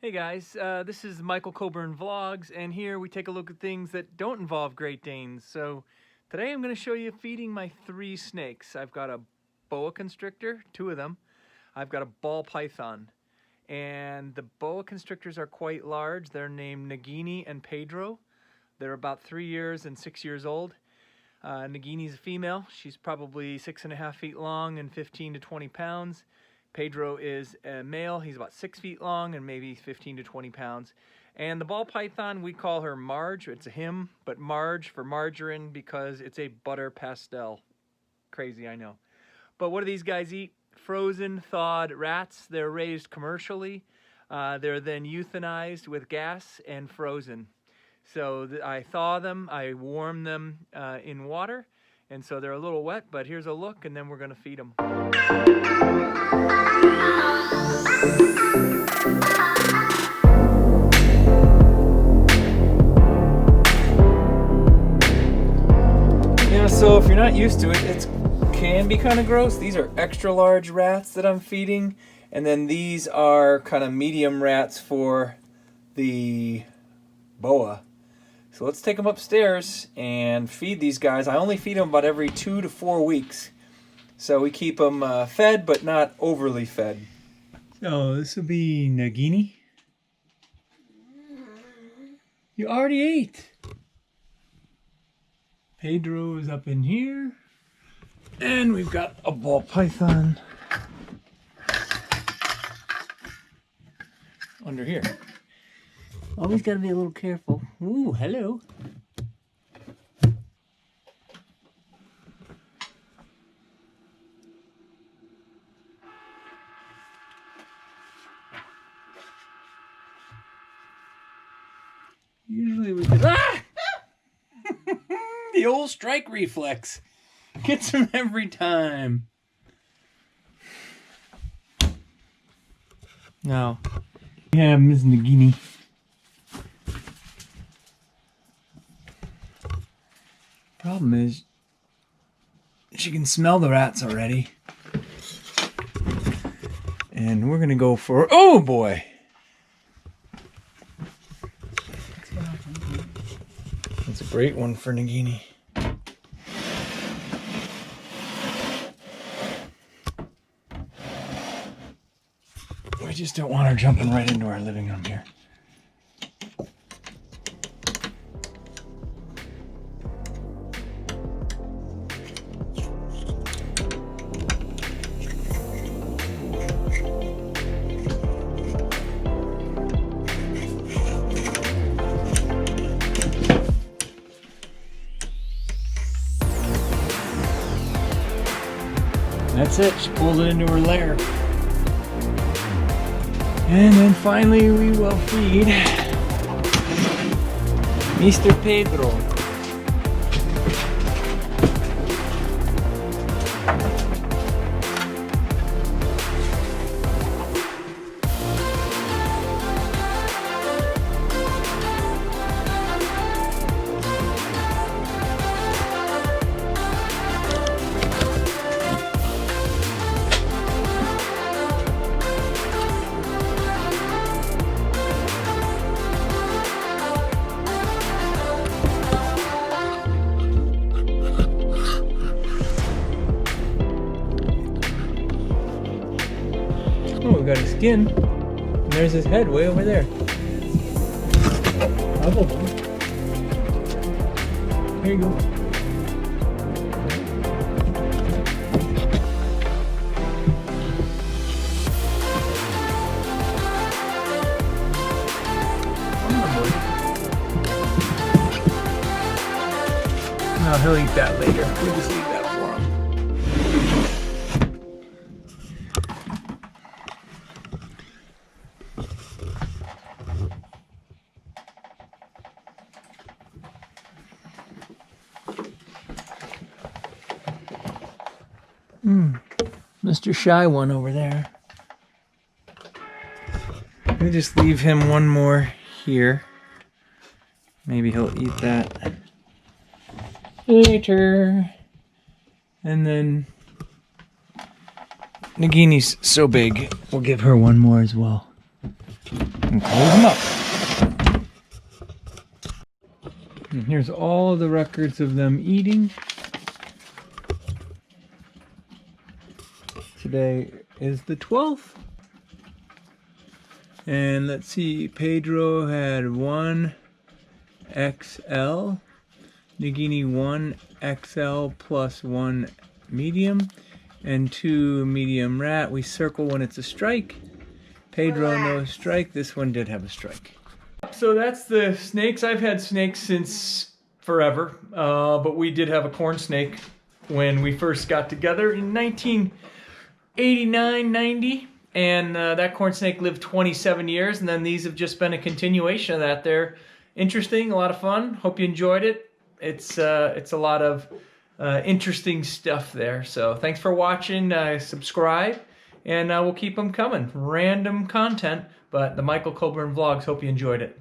Hey guys, this is Michael Coburn Vlogs, and here we take a look at things that don't involve Great Danes. So today I'm going to show you feeding my 3 snakes. I've got a boa constrictor, 2 of them. I've got a ball python, and the boa constrictors are quite large. They're named Nagini and Pedro. They're about 3 years and 6 years old. Nagini's a female. She's probably 6.5 feet long and 15 to 20 pounds. Pedro is a male. He's about 6 feet long and maybe 15 to 20 pounds. And the ball python, we call her Marge. It's a him, but Marge for margarine because it's a butter pastel. Crazy, I know. But what do these guys eat? Frozen, thawed rats. They're raised commercially. They're then euthanized with gas and frozen. So I thaw them, I warm them in water, and so they're a little wet, but here's a look, and then we're going to feed them. Yeah, so if you're not used to it, it can be kind of gross. These are extra large rats that I'm feeding, and then these are kind of medium rats for the boa. So let's take them upstairs and feed these guys. I only feed them about every 2 to 4 weeks. So we keep them fed, but not overly fed. So this will be Nagini. You already ate. Pedro is up in here. And we've got a ball python under here. Always got to be a little careful. Ooh, hello. Usually we could... Ah! The old strike reflex. Gets him every time. Now, we have Miss Nagini. Problem is, she can smell the rats already. And we're gonna go for, oh boy! That's a great one for Nagini. We just don't want her jumping right into our living room here. That's it, she pulls it into her lair. And then finally we will feed Mr. Pedro. Oh, we got his skin. And there's his head way over there. Here you go. No, he'll eat that later. We'll just leave that for him. Mr. Shy One over there. We'll just leave him one more here. Maybe he'll eat that later. And then Nagini's so big, we'll give her one more as well. and close them up. And here's all the records of them eating. Today is the 12th. And let's see, Pedro had 1 XL, Nagini 1 XL plus 1 medium, and 2 medium rat. We circle when it's a strike. Pedro, no strike. This one did have a strike. So that's the snakes. I've had snakes since forever, but we did have a corn snake when we first got together in 1989-90, and that corn snake lived 27 years, and then these have just been a continuation of that. They're interesting, a lot of fun. Hope you enjoyed it. It's a lot of interesting stuff there. So thanks for watching. Subscribe, and we'll keep them coming. Random content, but the Michael Coburn Vlogs. Hope you enjoyed it.